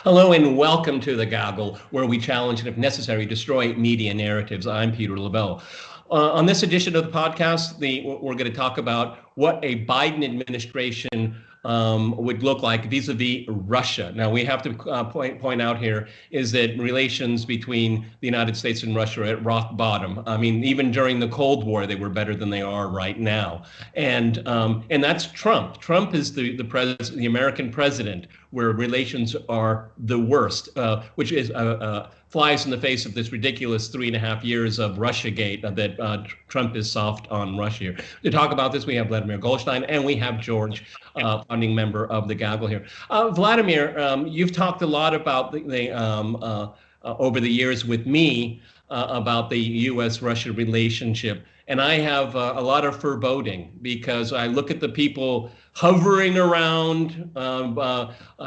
Hello and welcome to the Gaggle, where we challenge and, if necessary, destroy media narratives. I'm Peter Lavelle. On this edition of the podcast, we're going to talk about what a Biden administration would look like vis-a-vis Russia. Now, we have to point out here is that relations between the United States and Russia are at rock bottom. I mean, even during the Cold War, they were better than they are right now, and that's Trump. Trump is the American president, where relations are the worst, which is flies in the face of this ridiculous 3.5 years of Russiagate that Trump is soft on Russia here. To talk about this, we have Vladimir Golstein and we have George, founding member of the Gaggle here. Vladimir, you've talked a lot about over the years with me about the U.S.-Russia relationship. And I have a lot of foreboding because I look at the people hovering around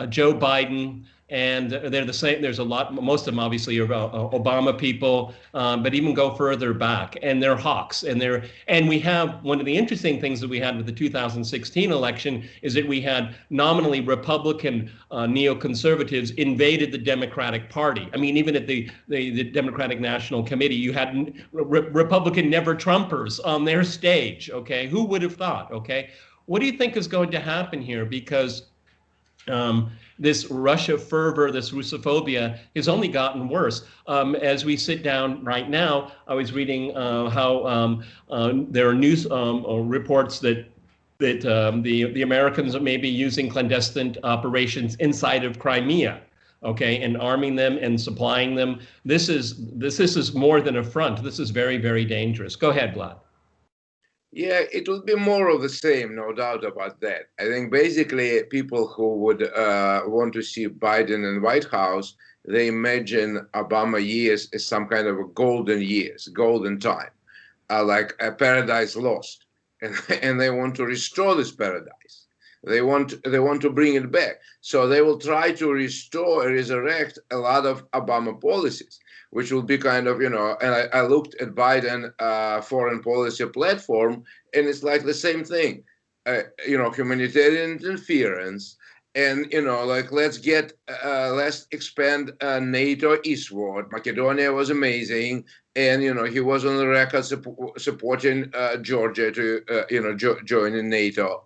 Joe Biden, and they're the same. There's a lot, most of them obviously are Obama people, but even go further back, and they're hawks. And we have one of the interesting things that we had with the 2016 election is that we had nominally Republican neoconservatives invaded the Democratic Party. I mean, even at the Democratic National Committee, you had Republican never-Trumpers on their stage. Okay, who would have thought? Okay, what do you think is going to happen here? Because this Russia fervor, this Russophobia has only gotten worse. As we sit down right now, I was reading how there are news reports that the Americans may be using clandestine operations inside of Crimea, okay, and arming them and supplying them. This is more than a front. This is very, very dangerous. Go ahead, Vlad. Yeah, it will be more of the same, no doubt about that. I think basically people who would want to see Biden in White House, they imagine Obama years as some kind of a golden years, golden time, like a paradise lost, and they want to restore this paradise. They want to bring it back. So they will try to restore, resurrect a lot of Obama policies, which will be kind of, and I looked at Biden foreign policy platform, and it's like the same thing, humanitarian interference, and, like let's expand NATO eastward. Macedonia was amazing, and, he was on the record supporting Georgia to, join in NATO.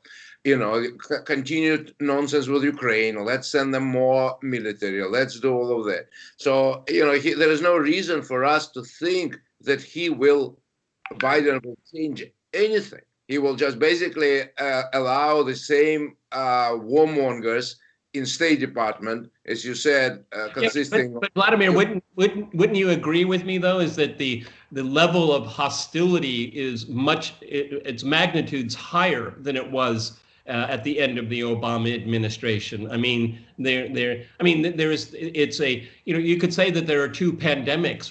Continued nonsense with Ukraine. Let's send them more military. Let's do all of that. So, there is no reason for us to think that Biden will change anything. He will just basically allow the same warmongers in State Department, as you said, consisting. But Vladimir, wouldn't you agree with me though? Is that the level of hostility is its magnitude's higher than it was at the end of the Obama administration. I mean, you could say that there are two pandemics,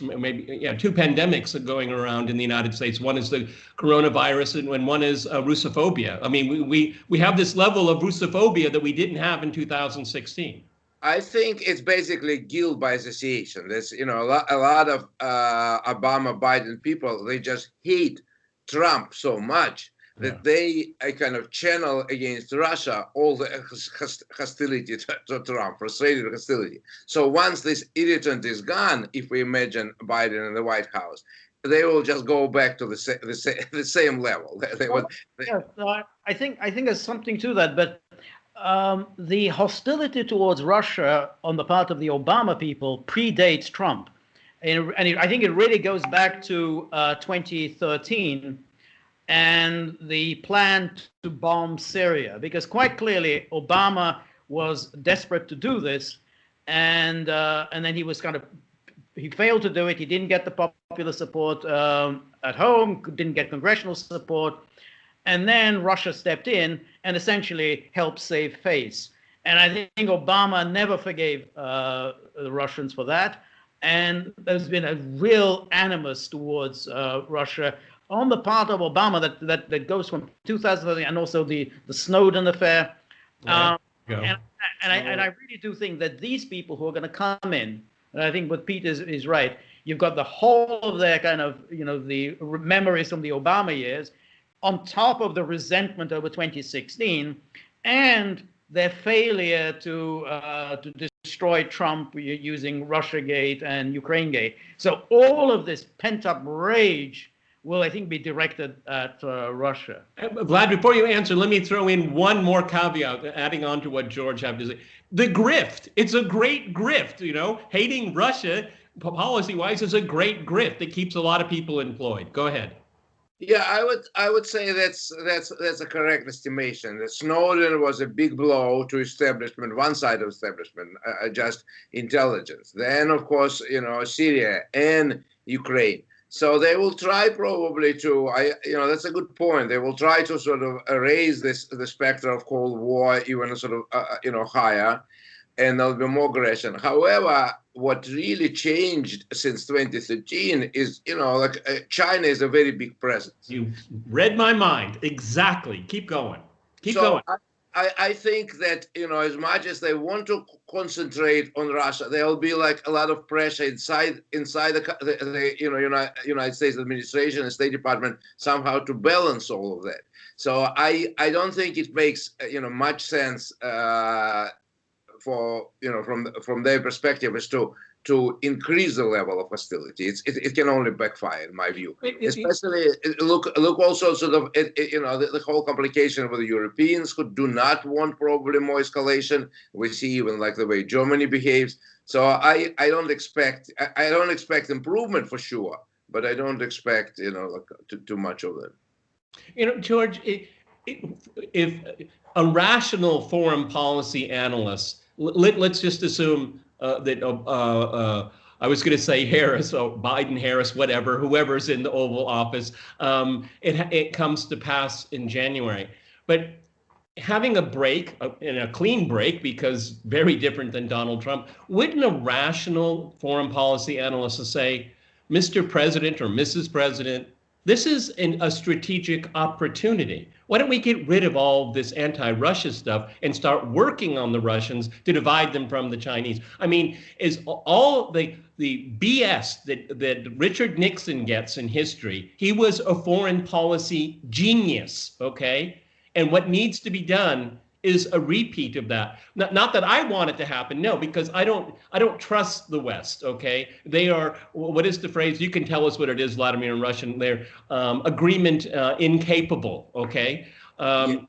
two pandemics going around in the United States. One is the coronavirus, and one is Russophobia. I mean, we have this level of Russophobia that we didn't have in 2016. I think it's basically guilt by association. There's, a lot of Obama Biden people, they just hate Trump so much that they kind of channel against Russia all the hostility to Trump, frustrated hostility. So once this irritant is gone, if we imagine Biden in the White House, they will just go back to the same level. I think there's something to that, but the hostility towards Russia on the part of the Obama people predates Trump, and I think it really goes back to 2013. And the plan to bomb Syria, because quite clearly Obama was desperate to do this, and then he failed to do it. He didn't get the popular support at home, didn't get congressional support, and then Russia stepped in and essentially helped save face. And I think Obama never forgave the Russians for that, and there's been a real animus towards Russia on the part of Obama that goes from 2013, and also the Snowden affair. And I really do think that these people who are going to come in, and I think what Pete is right, you've got the whole of their kind of, the memories from the Obama years, on top of the resentment over 2016, and their failure to destroy Trump using Russiagate and Ukrainegate. So all of this pent-up rage will, I think, be directed at Russia. Vlad, before you answer, let me throw in one more caveat, adding on to what George had to say. The grift. It's a great grift, you know. Hating Russia, policy-wise, is a great grift. It keeps a lot of people employed. Go ahead. Yeah, I would say that's a correct estimation. That Snowden was a big blow to establishment, one side of establishment, just intelligence. Then, of course, you know, Syria and Ukraine. So they will try probably to, that's a good point. They will try to sort of raise the specter of Cold War even sort of, higher, and there'll be more aggression. However, what really changed since 2013 is, China is a very big presence. You read my mind. Exactly. Keep going. Keep going. I think that, as much as they want to concentrate on Russia, there will be like a lot of pressure inside the United States administration and State Department somehow to balance all of that. So I don't think it makes, much sense from their perspective as to increase the level of hostility. It can only backfire, in my view. Especially look also sort of the whole complication with the Europeans who do not want probably more escalation. We see even like the way Germany behaves. So I don't expect improvement for sure, but I don't expect too much of that. George, if a rational foreign policy analyst, let's just assume that I was going to say Harris or Biden, Harris, whatever, whoever's in the Oval Office, it comes to pass in January. But having a break, and a clean break, because very different than Donald Trump, wouldn't a rational foreign policy analyst say, Mr. President or Mrs. President, this is a strategic opportunity. Why don't we get rid of all this anti-Russia stuff and start working on the Russians to divide them from the Chinese? I mean, is all the BS that Richard Nixon gets in history, he was a foreign policy genius, okay? And what needs to be done is a repeat of that. Not that I want it to happen, no, because I don't trust the West, okay? They are, what is the phrase? You can tell us what it is, Vladimir, in Russian. They're agreement incapable, okay? And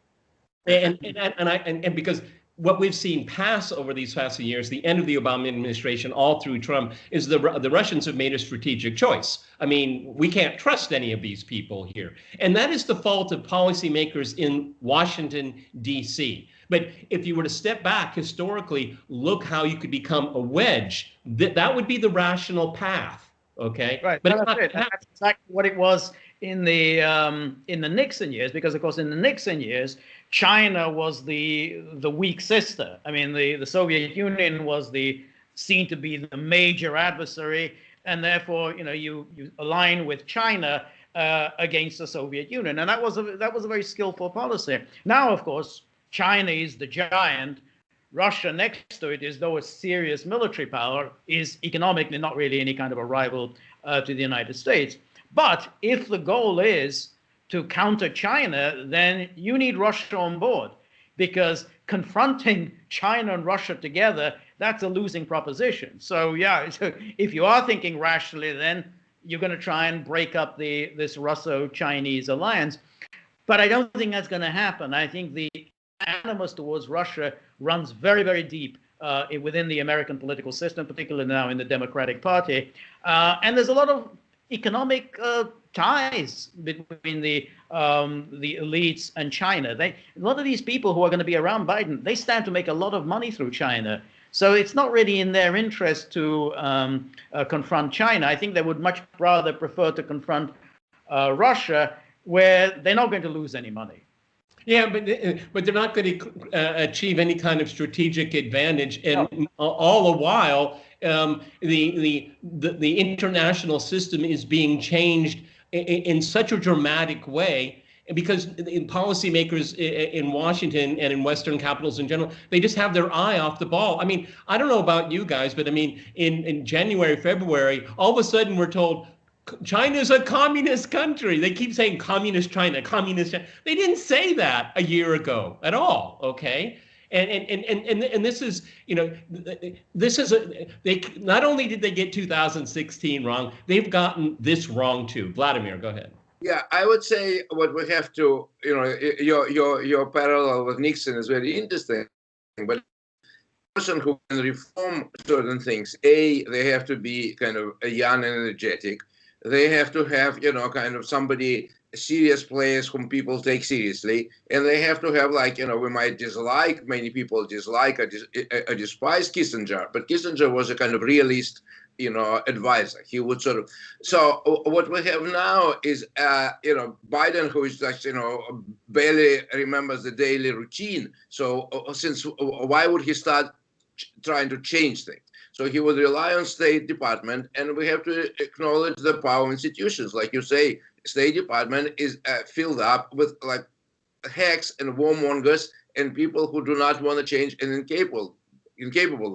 because what we've seen pass over these past few years, the end of the Obama administration, all through Trump, is the Russians have made a strategic choice. I mean, we can't trust any of these people here. And that is the fault of policymakers in Washington, D.C. But if you were to step back historically, look how you could become a wedge. That would be the rational path, okay? Right, but that's exactly what it was in the Nixon years, because, of course, in the Nixon years, China was the weak sister. I mean, the Soviet Union was seen to be the major adversary, and therefore, you align with China against the Soviet Union, and that was a very skillful policy. Now, of course, China is the giant. Russia next to it, is though a serious military power, is economically not really any kind of a rival to the United States. But if the goal is to counter China, then you need Russia on board, because confronting China and Russia together, that's a losing proposition. So yeah, so if you are thinking rationally, then you're going to try and break up this Russo-Chinese alliance. But I don't think that's going to happen. I think the animus towards Russia runs very, very deep within the American political system, particularly now in the Democratic Party. And there's a lot of economic ties between the elites and China. A lot of these people who are going to be around Biden, they stand to make a lot of money through China. So it's not really in their interest to confront China. I think they would much rather prefer to confront Russia, where they're not going to lose any money. Yeah, but they're not going to achieve any kind of strategic advantage, and all the while, the international system is being changed in such a dramatic way, because policymakers in Washington and in Western capitals in general, they just have their eye off the ball. I mean, I don't know about you guys, but I mean, in January, February, all of a sudden we're told China is a communist country. They keep saying communist China, communist China. They didn't say that a year ago at all, okay? And this is, this is they not only did they get 2016 wrong, they've gotten this wrong too. Vladimir, go ahead. Yeah, I would say what we have to, your parallel with Nixon is very interesting, but a person who can reform certain things, they have to be kind of young and energetic. They have to have, kind of somebody, serious players whom people take seriously, and they have to have, like, we might dislike, many people dislike or despise Kissinger, but Kissinger was a kind of realist, advisor. He would sort of. So what we have now is, Biden, who is just, barely remembers the daily routine. So why would he start trying to change things? So he would rely on State Department, and we have to acknowledge the power of institutions. Like you say, State Department is filled up with, like, hacks and warmongers and people who do not want to change and incapable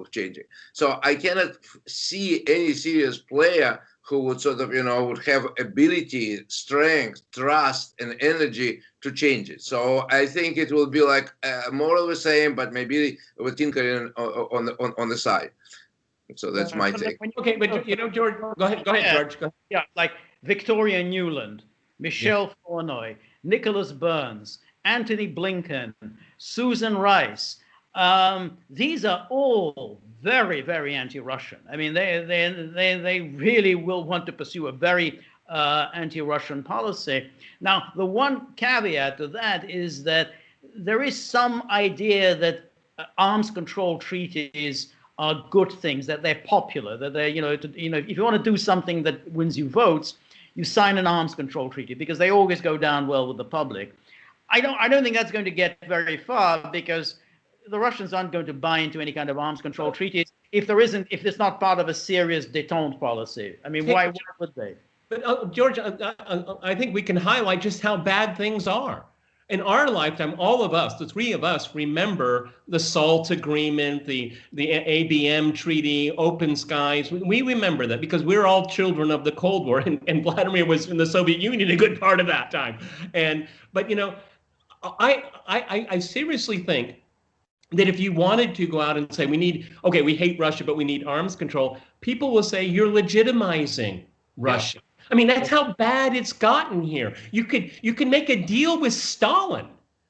of changing. So I cannot see any serious player who would sort of, would have ability, strength, trust, and energy to change it. So I think it will be like more of the same, but maybe with tinkering on the side. So that's my take. Okay, but George, go ahead, George. Go ahead. Yeah, like Victoria Nuland, Michelle Flournoy, Nicholas Burns, Anthony Blinken, Susan Rice. These are all very, very anti-Russian. I mean, they really will want to pursue a very anti-Russian policy. Now, the one caveat to that is that there is some idea that arms control treaties are good things, that they're popular, that they're, if you want to do something that wins you votes, you sign an arms control treaty, because they always go down well with the public. I don't think that's going to get very far, because the Russians aren't going to buy into any kind of arms control treaties if it's not part of a serious détente policy. I mean, why would they? But George, I think we can highlight just how bad things are. In our lifetime, all of us, the three of us, remember the SALT agreement, the ABM treaty, open skies. We remember that because we're all children of the Cold War, and Vladimir was in the Soviet Union a good part of that time. But I seriously think that if you wanted to go out and say we hate Russia, but we need arms control, people will say you're legitimizing Russia. Yeah. I mean, that's how bad it's gotten here. You can make a deal with Stalin,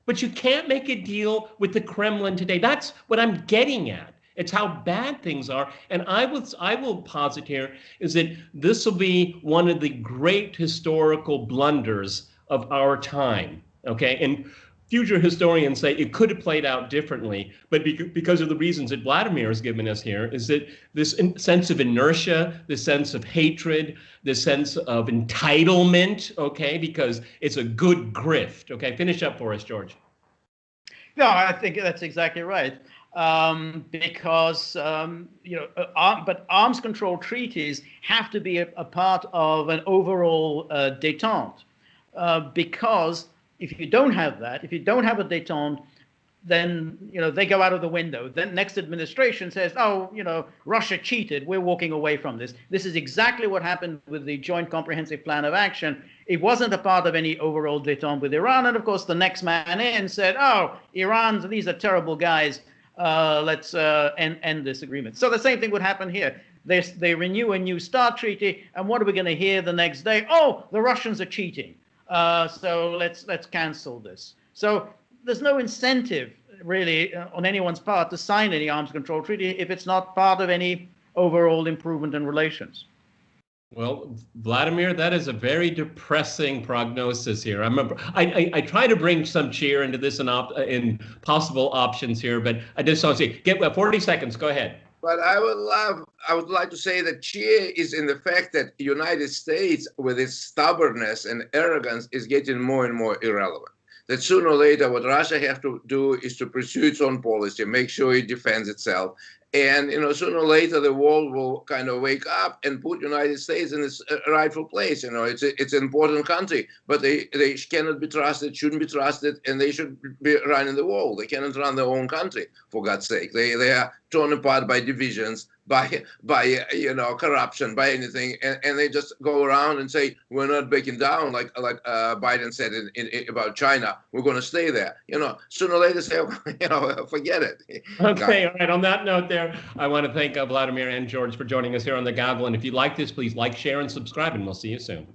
but you can't make a deal with the Kremlin today. That's what I'm getting at. It's how bad things are. And I will posit here is that this will be one of the great historical blunders of our time. Okay. And future historians say it could have played out differently, but because of the reasons that Vladimir has given us here, is that this sense of inertia, this sense of hatred, this sense of entitlement, okay, because it's a good grift. Okay, finish up for us, George. No, I think that's exactly right. Because but arms control treaties have to be a part of an overall détente, because if you don't have that, if you don't have a détente, then they go out of the window. Then next administration says, Russia cheated. We're walking away from this. This is exactly what happened with the Joint Comprehensive Plan of Action. It wasn't a part of any overall détente with Iran. And of course, the next man in said, Iran, these are terrible guys. Let's end this agreement. So the same thing would happen here. They renew a new START treaty. And what are we going to hear the next day? Oh, the Russians are cheating. So let's cancel this. So there's no incentive really on anyone's part to sign any arms control treaty if it's not part of any overall improvement in relations. Well, Vladimir, that is a very depressing prognosis here. I try to bring some cheer into this in possible options here, but I just don't see. Get 40 seconds. Go ahead. But I would like to say that cheer is in the fact that the United States, with its stubbornness and arrogance, is getting more and more irrelevant. That sooner or later, what Russia has to do is to pursue its own policy, make sure it defends itself, And sooner or later the world will kind of wake up and put United States in its rightful place. It's an important country, but they cannot be trusted, shouldn't be trusted, and they should be running the world. They cannot run their own country, for God's sake. They are torn apart by divisions, by corruption, by anything, and they just go around and say we're not backing down, like Biden said about China. We're going to stay there. Sooner or later say, forget it. Okay, all right. On that note, I want to thank Vladimir and George for joining us here on the Gaggle. And if you like this, please like, share, and subscribe, and we'll see you soon.